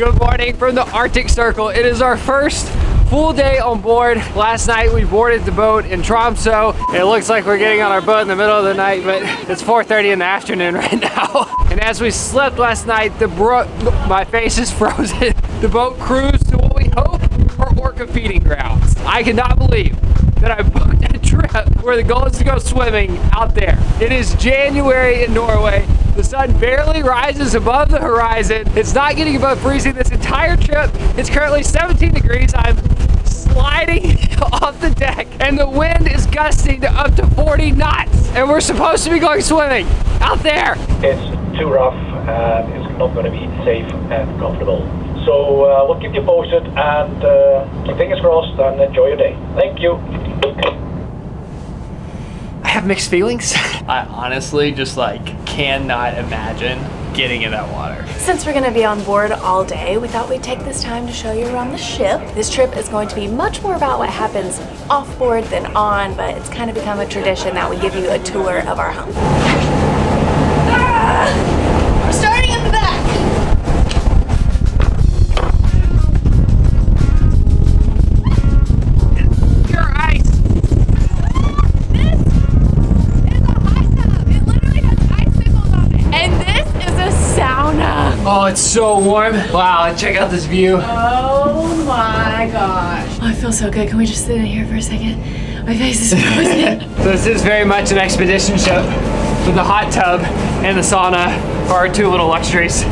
Good morning from the Arctic Circle. It is our first full day on board. Last night we boarded the boat in Tromsø. It looks like we're getting on our boat in the middle of the night, but it's 4:30 in the afternoon right now. And as we slept last night, my face is frozen. The boat cruised to what we hope are orca feeding grounds. I cannot believe that I booked a trip where the goal is to go swimming out there. It is January in Norway. The sun barely rises above the horizon. It's not getting above freezing this entire trip. It's currently 17 degrees. I'm sliding off the deck and the wind is gusting to up to 40 knots. And we're supposed to be going swimming out there. It's too rough and it's not going to be safe and comfortable. So we'll keep you posted and fingers crossed and enjoy your day. Thank you. I have mixed feelings. I honestly just cannot imagine getting in that water. Since we're gonna be on board all day, we thought we'd take this time to show you around the ship. This trip is going to be much more about what happens off board than on, but it's kind of become a tradition that we give you a tour of our hump. We're starting at the back. Oh, it's so warm. Wow, check out this view. Oh my gosh. Oh, I feel so good. Can we just sit in here for a second? My face is frozen. So this is very much an expedition ship with the hot tub and the sauna are our two little luxuries.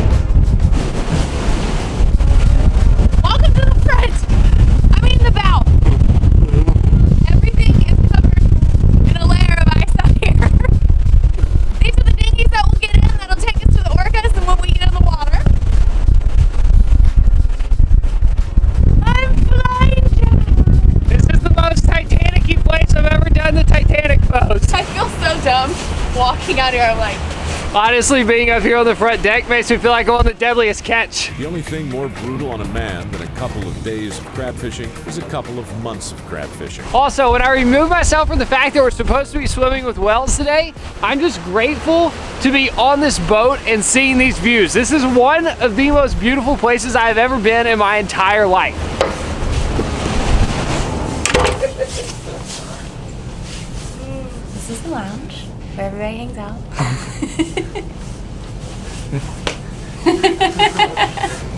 Welcome to the front. I mean the bow. Everything is covered in a layer of ice out here. These are the dinghies that will get in that'll take us to the orcas and when we get in the water. I'm flying down. This is the most Titanic-y place I've ever done the Titanic pose. I feel so dumb walking out here. I'm like, honestly, being up here on the front deck makes me feel like I'm on the deadliest catch. The only thing more brutal on a man than a couple of days of crab fishing is a couple of months of crab fishing. Also, when I remove myself from the fact that we're supposed to be swimming with whales today, I'm just grateful to be on this boat and seeing these views. This is one of the most beautiful places I've ever been in my entire life. this is the lounge where everybody hangs out.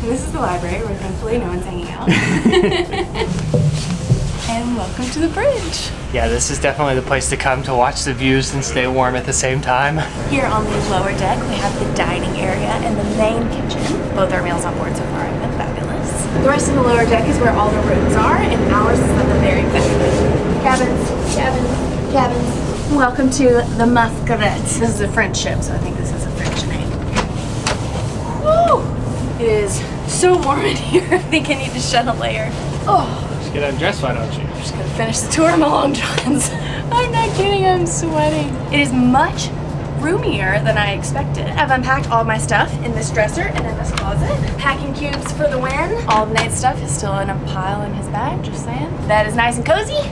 This is the library where thankfully no one's hanging out. And welcome to the bridge. Yeah, this is definitely the place to come to watch the views and stay warm at the same time. Here on the lower deck, we have the dining area and the main kitchen. Both our meals on board so far have been fabulous. The rest of the lower deck is where all the rooms are, and ours is at the very back. Cabins, cabins, cabins. Welcome to the Masquerade. This is a French ship, so I think this is a French name. Woo! It is so warm in here. I think I need to shed a layer. Oh. Just get undressed, why don't you? I'm just gonna finish the tour of my long johns. I'm not kidding, I'm sweating. It is much roomier than I expected. I've unpacked all my stuff in this dresser and in this closet. Packing cubes for the win. All of Nate's stuff is still in a pile in his bag, just saying. That is nice and cozy.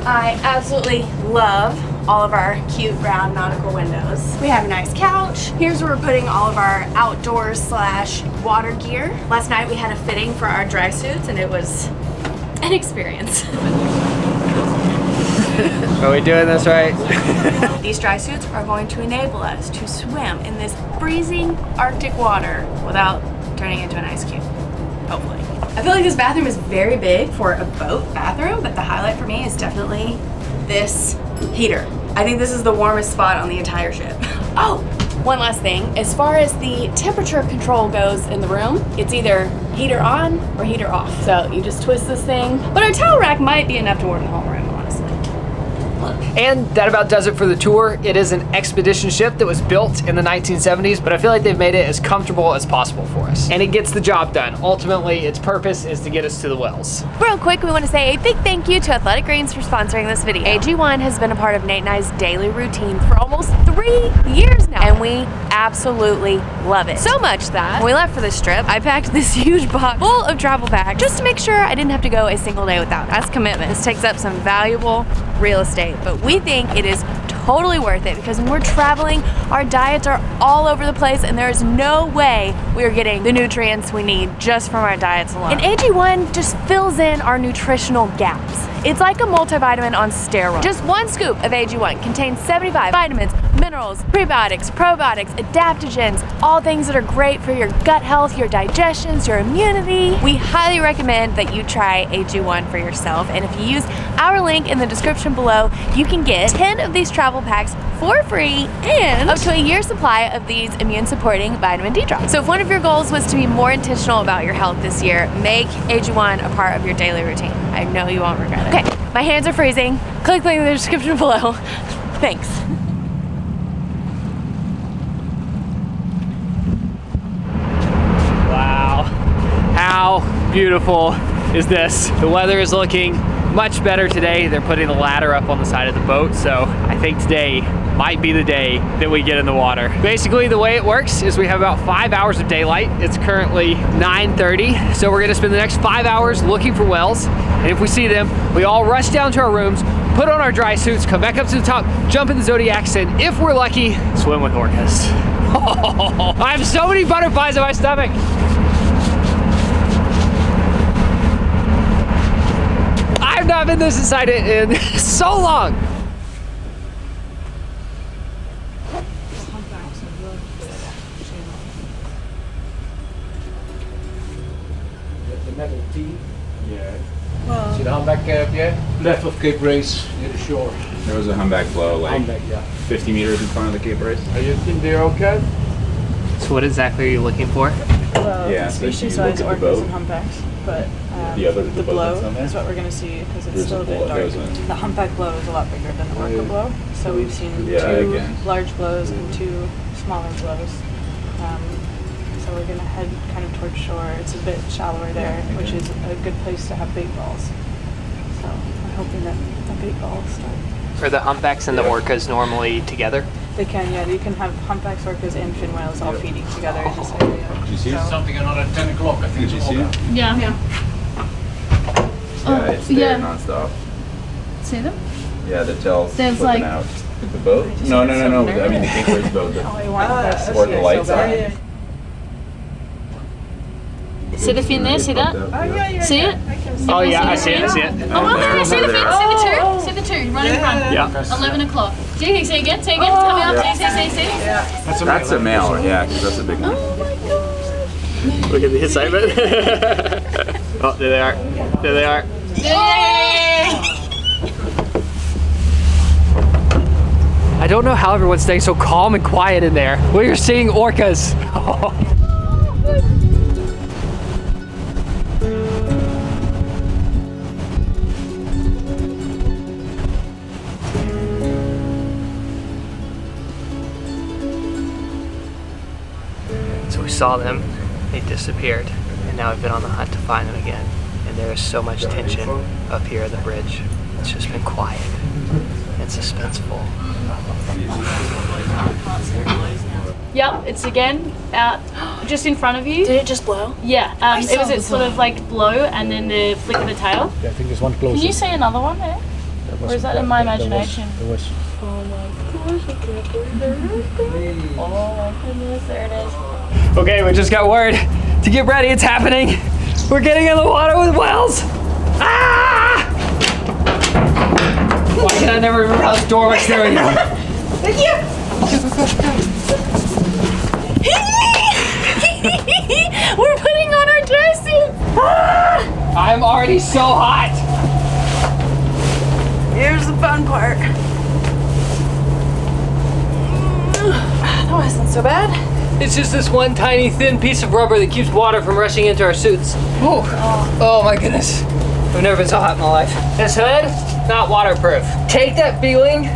I absolutely love all of our cute round nautical windows. We have a nice couch. Here's where we're putting all of our outdoors / water gear. Last night we had a fitting for our dry suits and it was an experience. Are we doing this right? These dry suits are going to enable us to swim in this freezing Arctic water without turning into an ice cube, hopefully. I feel like this bathroom is very big for a boat bathroom, but the highlight for me is definitely this heater. I think this is the warmest spot on the entire ship. Oh, one last thing. As far as the temperature control goes in the room, it's either heater on or heater off. So you just twist this thing. But our towel rack might be enough to warm the whole room, honestly. Look. And that about does it for the tour. It is an expedition ship that was built in the 1970s, but I feel like they've made it as comfortable as possible for us. And it gets the job done. Ultimately, its purpose is to get us to the wells. Real quick, we want to say a big thank you to Athletic Greens for sponsoring this video. AG1 has been a part of Nate and I's daily routine for almost 3 years now, and we absolutely love it. So much that when we left for this trip, I packed this huge box full of travel bags just to make sure I didn't have to go a single day without. That's commitment. This takes up some valuable real estate, but we think it is totally worth it because when we're traveling, our diets are all over the place and there is no way we are getting the nutrients we need just from our diets alone. And AG1 just fills in our nutritional gaps. It's like a multivitamin on steroids. Just one scoop of AG1 contains 75 vitamins, minerals, prebiotics, probiotics, adaptogens, all things that are great for your gut health, your digestions, your immunity. We highly recommend that you try AG1 for yourself, and if you use our link in the description below, you can get 10 of these travel packs for free and up to a year's supply of these immune supporting vitamin D drops. So if one of your goals was to be more intentional about your health this year, make AG1 a part of your daily routine. I know you won't regret it. Okay, my hands are freezing. Click the link in the description below. Thanks. Wow, how beautiful is this? The weather is looking much better today. They're putting the ladder up on the side of the boat, so I think today might be the day that we get in the water. Basically, the way it works is we have about 5 hours of daylight. It's currently 9:30, so we're gonna spend the next 5 hours looking for whales, and if we see them, we all rush down to our rooms, put on our dry suits, come back up to the top, jump in the Zodiacs, and if we're lucky, swim with orcas. I have so many butterflies in my stomach. I've not been this excited in so long. The metal T. Yeah. See the humpback up here? Left of Cape Race near the shore. There was a humpback flow like Humpback, yeah. 50 meters in front of the Cape Race. Are you in there okay? So what exactly are you looking for? Well, Yeah, so if you species-wise look at orcas the boat, and humpbacks, but the the boat blow that's on there, is what we're going to see because it's there's still a a bit blow dark. that goes in. The humpback blow is a lot bigger than the orca blow, so we've seen Yeah, two again. large blows and two smaller blows. So we're going to head kind of towards shore. It's a bit shallower there, which is a good place to have bait balls. So I'm hoping that the bait balls start. Are the humpbacks and the orcas normally together? They can, yeah. You can have humpbacks, orcas, and fin whales all feeding together in this area. Did you see it? Something another 10 o'clock, I think. Did you see it? Yeah. Yeah, it's there yeah. nonstop. See them? Yeah, the tail's There's flipping like- out. With the boat? No. I mean the Cape Race boat. Oh, I want this. Or the lights on. See the fin there? See that? See it? Oh yeah, I see it, I see it. Oh, okay, see the fin? See the two? Run in front. Yeah. 11 o'clock. See again? See again? Coming up. See. That's a male, yeah, because that's a big one. Look at the excitement. Oh, there they are. There they are. Yay! I don't know how everyone's staying so calm and quiet in there. We're seeing orcas. So we saw them, they disappeared, and now we've been on the hunt to find them again. And there is so much tension up here at the bridge. It's just been quiet and suspenseful. Yep, it's again out just in front of you. Did it just blow? Yeah, it was sort of like blow and then the flick of the tail. Yeah, I think there's one closer. Can you see another one there? Or is that in my imagination? There was. Oh my gosh, I can't believe it. Oh my goodness, there it is. Okay, we just got word to get ready, it's happening. We're getting in the water with whales. Ah! Why can I never remember how this door works? There we go. Thank you! We're putting on our dry suits! I'm already so hot. Here's the fun part. That wasn't so bad. It's just this one tiny thin piece of rubber that keeps water from rushing into our suits. Ooh. Oh my goodness. I've never been so hot in my life. This hood, not waterproof. Take that feeling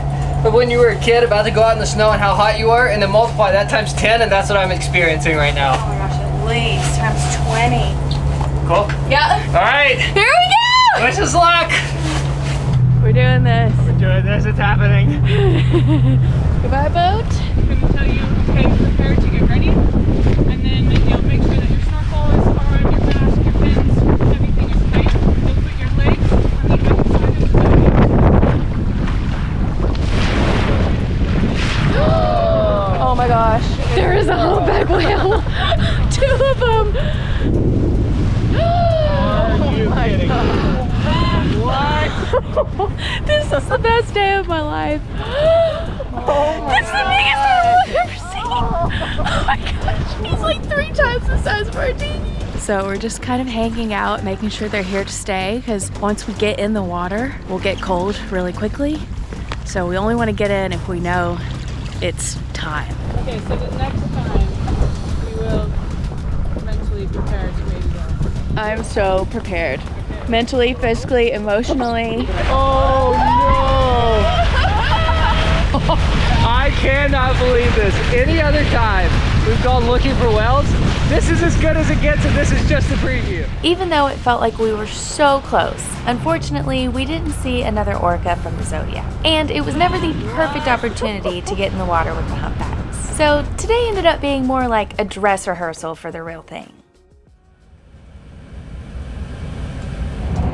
of when you were a kid about to go out in the snow and how hot you were, and then multiply that times 10, and that's what I'm experiencing right now. Oh my gosh, at least times 20. Cool? Yeah. All right. Here we go! Wish us luck. We're doing this. We're doing this, it's happening. Goodbye, boat. I'm gonna tell you, okay, prepare to get ready, and then make sure that your snorkel is on, your mask, your fins, everything is tight. You'll put your legs on the outside of the boat. day of my life. That's the biggest turtle I've ever seen. Oh my gosh, he's like 3 times the size of our dinghy. So we're just kind of hanging out, making sure they're here to stay, because once we get in the water, we'll get cold really quickly. So we only want to get in if we know it's time. Okay, so the next time we will mentally prepare to maybe go. I'm so prepared. Okay. Mentally, physically, emotionally. Oh no! I cannot believe this. Any other time we've gone looking for whales, this is as good as it gets, and this is just a preview. Even though it felt like we were so close, unfortunately, we didn't see another orca from the Zodiac. And it was never the perfect opportunity to get in the water with the humpbacks. So today ended up being more like a dress rehearsal for the real thing.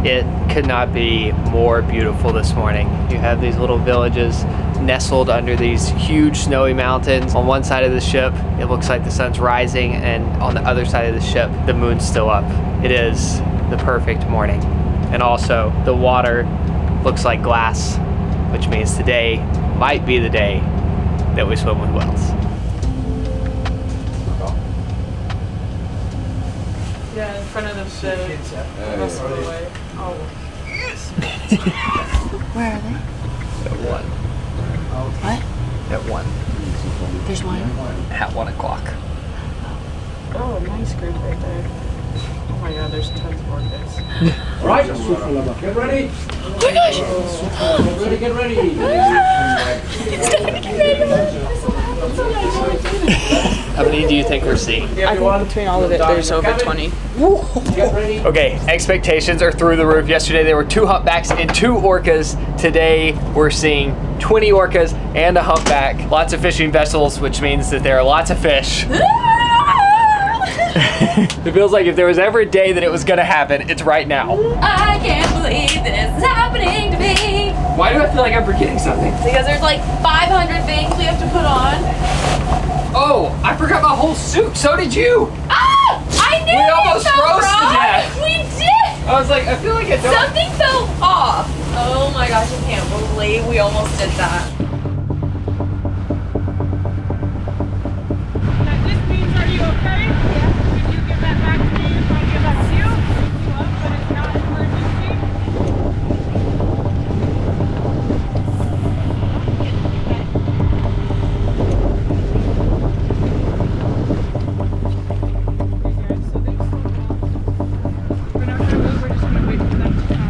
It could not be more beautiful this morning. You have these little villages nestled under these huge snowy mountains. On one side of the ship, it looks like the sun's rising, and on the other side of the ship, the moon's still up. It is the perfect morning. And also, the water looks like glass, which means today might be the day that we swim with whales. Yeah, in front of the vessel away. Oh. Where are they? At 1. What? At 1. There's one. At 1 o'clock. Oh, nice group right there. Oh my god, there's tons of orcas. Right, get ready. Oh my gosh! Get ready. How many do you think we're seeing? I think between all of it, there's over 20. Okay, expectations are through the roof. Yesterday there were 2 humpbacks and 2 orcas. Today we're seeing 20 orcas and a humpback. Lots of fishing vessels, which means that there are lots of fish. It feels like if there was ever a day that it was gonna happen, it's right now. I can't believe this is happening to me. Why do I feel like I'm forgetting something? Because there's like 500 things we have to put on. Oh, I forgot my whole suit. So did you. Ah! I knew We it almost felt froze to wrong. death. We did. I was like, I feel like I don't. Something fell off. Oh my gosh, I can't believe we almost did that. Now, this means, are you okay? Yeah. Could you give that back to me if I give that to you? Pick you up, but it's not an emergency. So they still we're not gonna move, we're just gonna wait for them to come.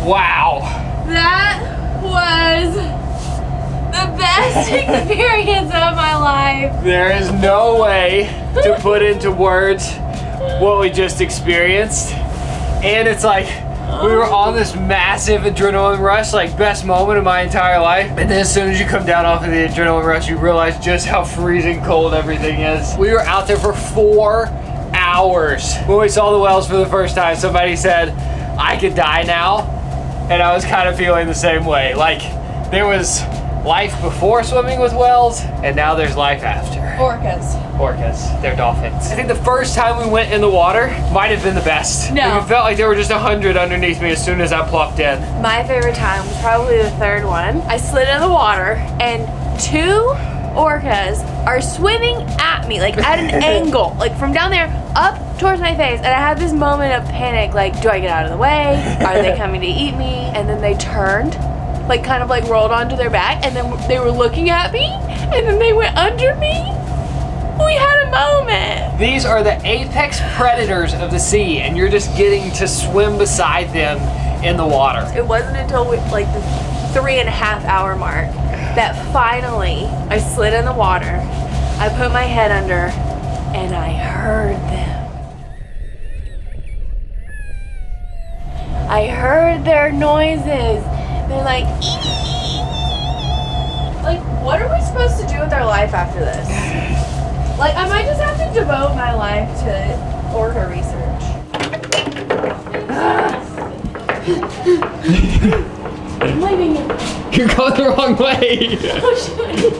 Wow. That was the best experience of my life. There is no way to put into words what we just experienced. And it's like, we were on this massive adrenaline rush, like best moment of my entire life. And then as soon as you come down off of the adrenaline rush, you realize just how freezing cold everything is. We were out there for 4 hours. When we saw the whales for the first time, somebody said, I could die now. And I was kind of feeling the same way. Like, there was life before swimming with whales, and now there's life after. Orcas. Orcas, they're dolphins. I think the first time we went in the water might have been the best. No. Like, it felt like there were just 100 underneath me as soon as I plopped in. My favorite time was probably the third one. I slid in the water and 2 orcas are swimming at me, like at an angle, like from down there up towards my face. And I had this moment of panic, like, do I get out of the way? Are they coming to eat me? And then they turned, like kind of like rolled onto their back, and then they were looking at me, and then they went under me. We had a moment. These are the apex predators of the sea, and you're just getting to swim beside them in the water. It wasn't until like the 3.5 hour mark that finally I slid in the water. I put my head under, and I heard them. I heard their noises. They're like, ee! Like, what are we supposed to do with our life after this? Like, I might just have to devote my life to orca research. I'm leaving it. You're going the wrong way. Oh, shit.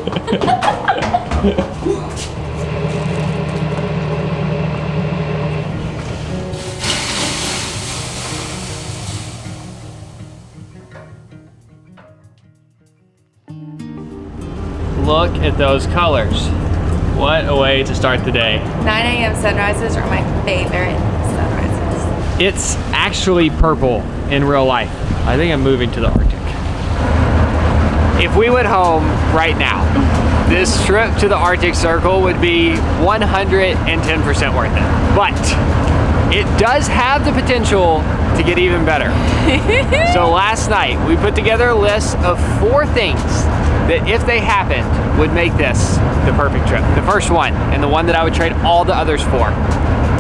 Look at those colors. What a way to start the day. 9 a.m. sunrises are my favorite sunrises. It's actually purple in real life. I think I'm moving to the Arctic. If we went home right now, this trip to the Arctic Circle would be 110% worth it. But it does have the potential to get even better. So last night, we put together a list of 4 things that, if they happened, would make this the perfect trip. The first one, and the one that I would trade all the others for,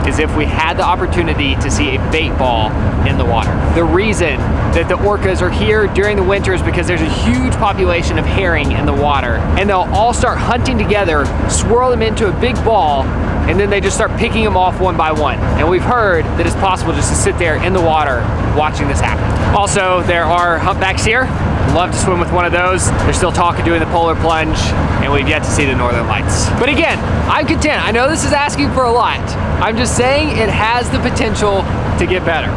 is if we had the opportunity to see a bait ball in the water. The reason that the orcas are here during the winter is because there's a huge population of herring in the water, and they'll all start hunting together, swirl them into a big ball, and then they just start picking them off one by one. And we've heard that it's possible just to sit there in the water watching this happen. Also, there are humpbacks here. Love to swim with one of those. There's still talk of doing the polar plunge, and we've yet to see the northern lights. But again, I'm content. I know this is asking for a lot. I'm just saying it has the potential to get better.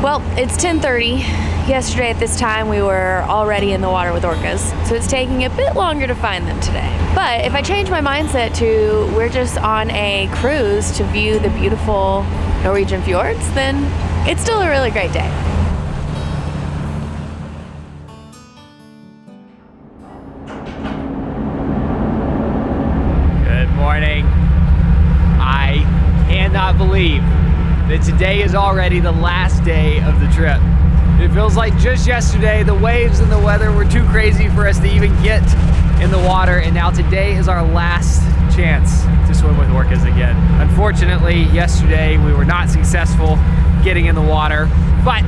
Well, it's 10:30. Yesterday at this time we were already in the water with orcas, so it's taking a bit longer to find them today. But if I change my mindset to we're just on a cruise to view the beautiful Norwegian fjords, then it's still a really great day. Good morning. I cannot believe that today is already the last day of the trip. It feels like just yesterday the waves and the weather were too crazy for us to even get in the water, and now today is our last chance to swim with orcas again. Unfortunately, yesterday we were not successful getting in the water, but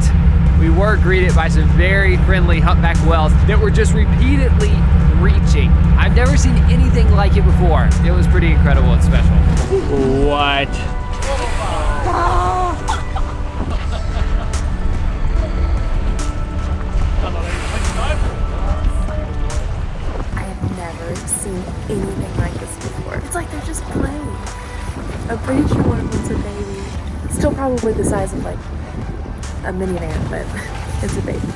we were greeted by some very friendly humpback whales that were just repeatedly reaching. I've never seen anything like it before. It was pretty incredible and special. What? Seen anything like this before. It's like they're just playing. I'm pretty sure one of them's a baby. Still probably the size of like a minivan, but it's a baby.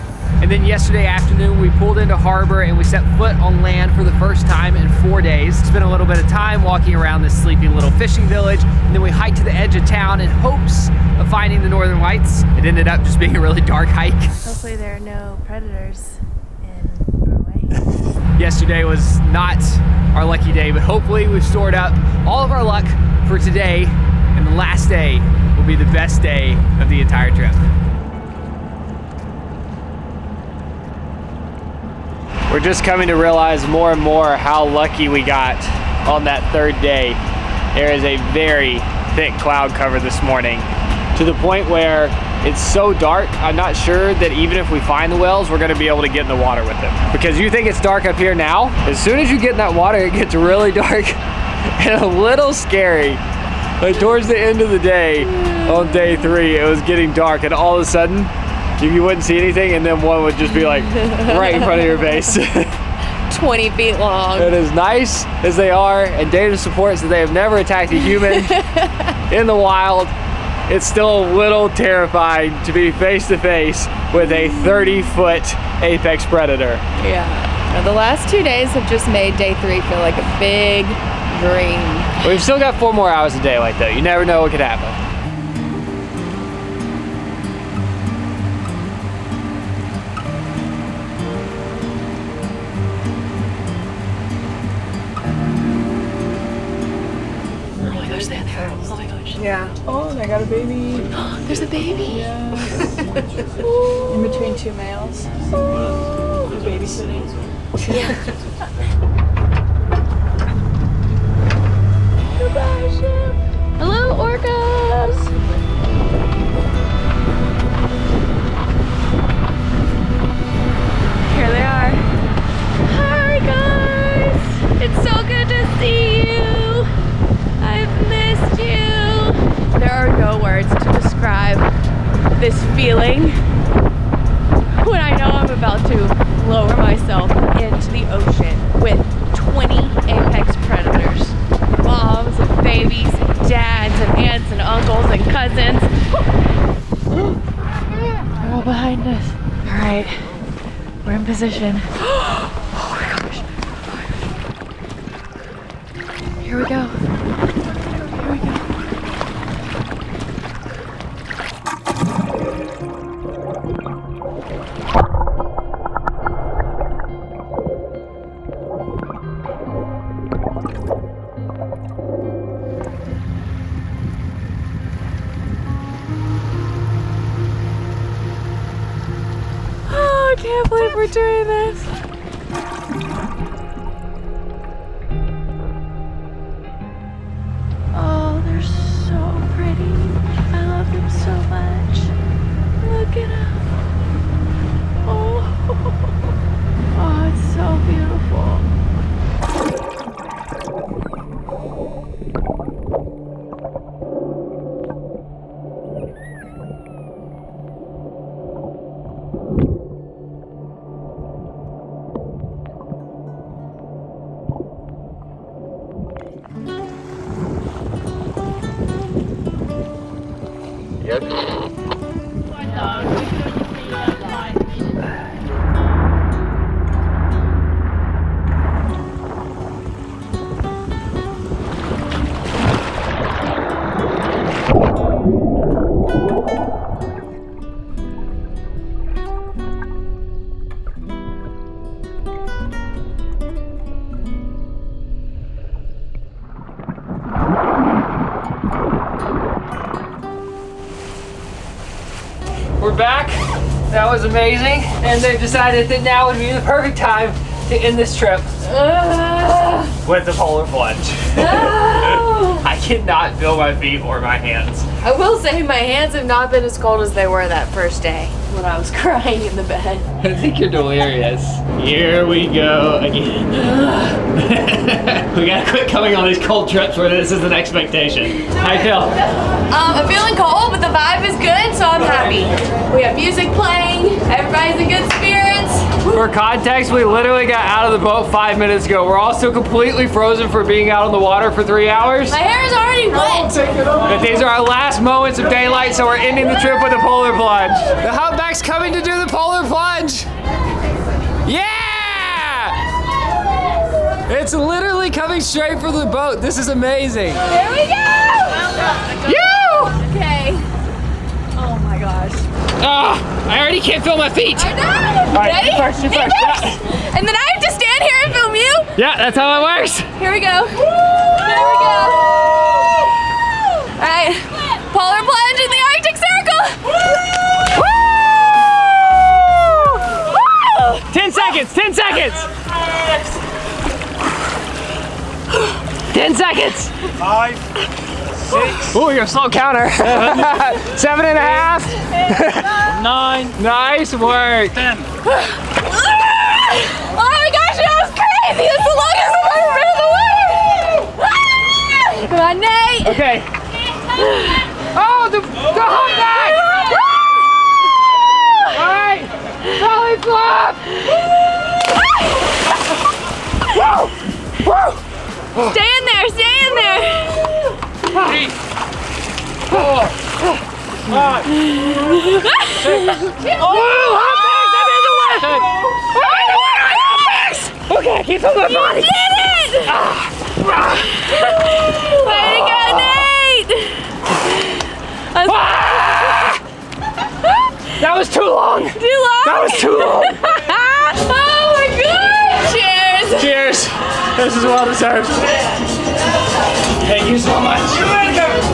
And then yesterday afternoon we pulled into harbor and we set foot on land for the first time in 4 days. Spent a little bit of time walking around this sleepy little fishing village, and then we hiked to the edge of town in hopes of finding the northern lights. It ended up just being a really dark hike. Hopefully there are no predators in Norway. Yesterday was not our lucky day, but hopefully we've stored up all of our luck for today, and the last day will be the best day of the entire trip. We're just coming to realize more and more how lucky we got on that third day. There is a very thick cloud cover this morning, to the point where it's so dark, I'm not sure that even if we find the whales, we're gonna be able to get in the water with them. Because you think it's dark up here now, as soon as you get in that water, it gets really dark and a little scary. Like towards the end of the day, on day 3, it was getting dark, and all of a sudden, you wouldn't see anything, and then one would just be like right in front of your face. 20 feet long. And as nice as they are, and data supports that they have never attacked a human in the wild, it's still a little terrifying to be face to face with a 30-foot apex predator. Yeah. Now, the last 2 days have just made day 3 feel like a big dream. We've still got 4 more hours of daylight though. You never know what could happen. Yeah. Oh, they got a baby. There's a baby. Yes. In between 2 males. Oh. Babysitting. Hello, orcas. Here they are. Hi, guys. It's so good to see you. I've missed you. There are no words to describe this feeling when I know I'm about to lower myself into the ocean with 20 apex predators. Moms and babies, and dads and aunts and uncles and cousins. They're all behind us. All right, we're in position. Oh my gosh. Here we go. Here we go. Oh, I can't believe we're doing this. Oh, they're so pretty. I love them so much. Look at them. Oh, it's so beautiful. We're back. That was amazing. And they've decided that now would be the perfect time to end this trip with the polar plunge. I cannot feel my feet or my hands. I will say my hands have not been as cold as they were that first day when I was crying in the bed. I think you're delirious. Here we go again. We gotta quit coming on these cold trips where this is an expectation. How you feel? I'm feeling cold, but the vibe is good, so I'm happy. We have music playing, everybody's in good spirits. For context, we literally got out of the boat 5 minutes ago. We're all still completely frozen for being out on the water for 3 hours. My hair is already wet. But these are our last moments of daylight, so we're ending the trip with a polar plunge. The humpback's coming to do the polar plunge. Yeah! It's literally coming straight from the boat. This is amazing. Here we go! You! Okay. Oh my gosh. I already can't feel my feet. I know. All right, Ready? you first. Yeah. And then I have to stand here and film you? Yeah, that's how it works. Here we go. There we go. All right. Polar plunge in the Arctic Circle. Woo! 10 seconds, 10 seconds. 10 seconds. 5, 6. Ooh, you're a slow counter. 7.5. 9. Nice work. 10. Oh my gosh, that was crazy! That's the longest I've ever been in the water! Come on, Nate! Okay. Oh, the humpback! All right, belly flop! Stay in there, stay in there! 3, 4, 5, 6. Oh, humpbacks! I'm in the water! I'm in the water! Humpbacks! Okay, I can't feel my body. You did it! Way to go, Nate! That was too long. Too long? That was too long. Oh my god! Cheers! Cheers. This is well deserved. Thank you so much.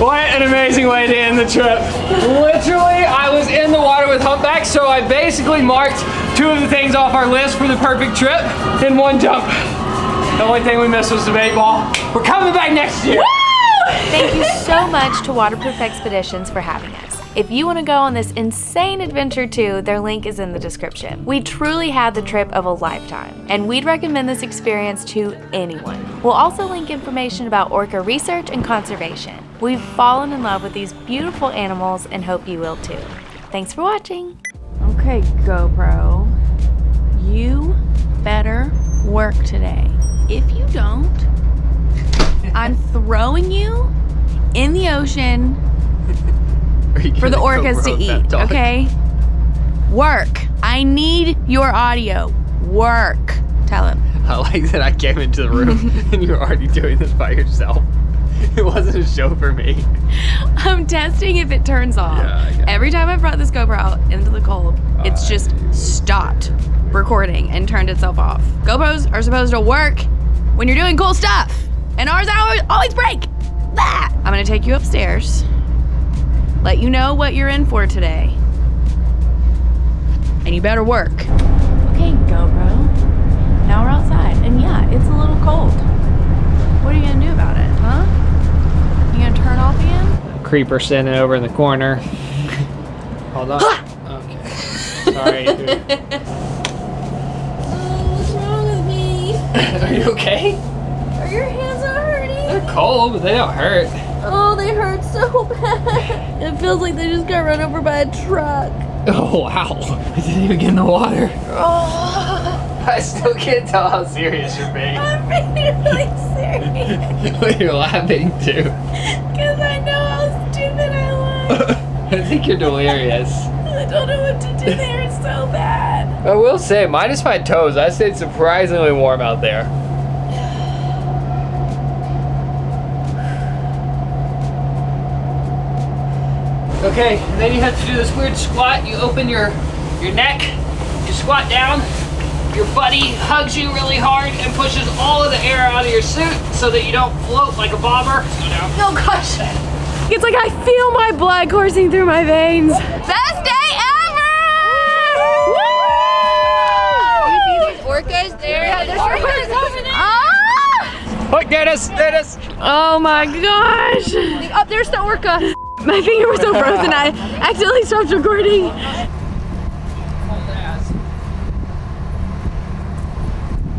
What an amazing way to end the trip. Literally, I was in the water with humpbacks, so I basically marked 2 of the things off our list for the perfect trip in one jump. The only thing we missed was the bait ball. We're coming back next year. Thank you so much to Waterproof Expeditions for having us. If you want to go on this insane adventure too, their link is in the description. We truly had the trip of a lifetime, and we'd recommend this experience to anyone. We'll also link information about orca research and conservation. We've fallen in love with these beautiful animals and hope you will too. Thanks for watching. Okay, GoPro, you better work today. If you don't, I'm throwing you in the ocean for the orcas to eat, okay? Work. I need your audio. Work. Tell him. I like that I came into the room and you were already doing this by yourself. It wasn't a show for me. I'm testing if it turns off. Yeah, Every time I brought this GoPro out into the cold, it's just stopped recording and turned itself off. GoPros are supposed to work when you're doing cool stuff, and ours always break. Bah! I'm gonna take you upstairs, let you know what you're in for today, and you better work. Okay, GoPro. Now we're outside, and yeah, it's a little cold. What are you gonna do about it, huh? You gonna turn off again? Creeper standing over in the corner. Hold on. Okay. Sorry. What's wrong with me? Are you okay? Are your hands not hurting? They're cold, but they don't hurt. Oh, they hurt so bad. It feels like they just got run over by a truck. Oh, wow. I didn't even get in the water. Oh, I still can't tell how serious you're being. I'm really serious. But you're laughing too. Because I know how stupid I was. I think you're delirious. I don't know what to do. They hurt so bad. I will say, minus my toes, I stayed surprisingly warm out there. Okay, and then you have to do this weird squat. You open your neck, you squat down, your buddy hugs you really hard and pushes all of the air out of your suit so that you don't float like a bobber. Oh gosh. It's like I feel my blood coursing through my veins. Best day ever! Woo! You see these orcas there? Yeah, there's orcas over there. Ah! Look, there it is, there it is. Oh my gosh. Oh, there's the orca. My finger was so frozen I accidentally stopped recording.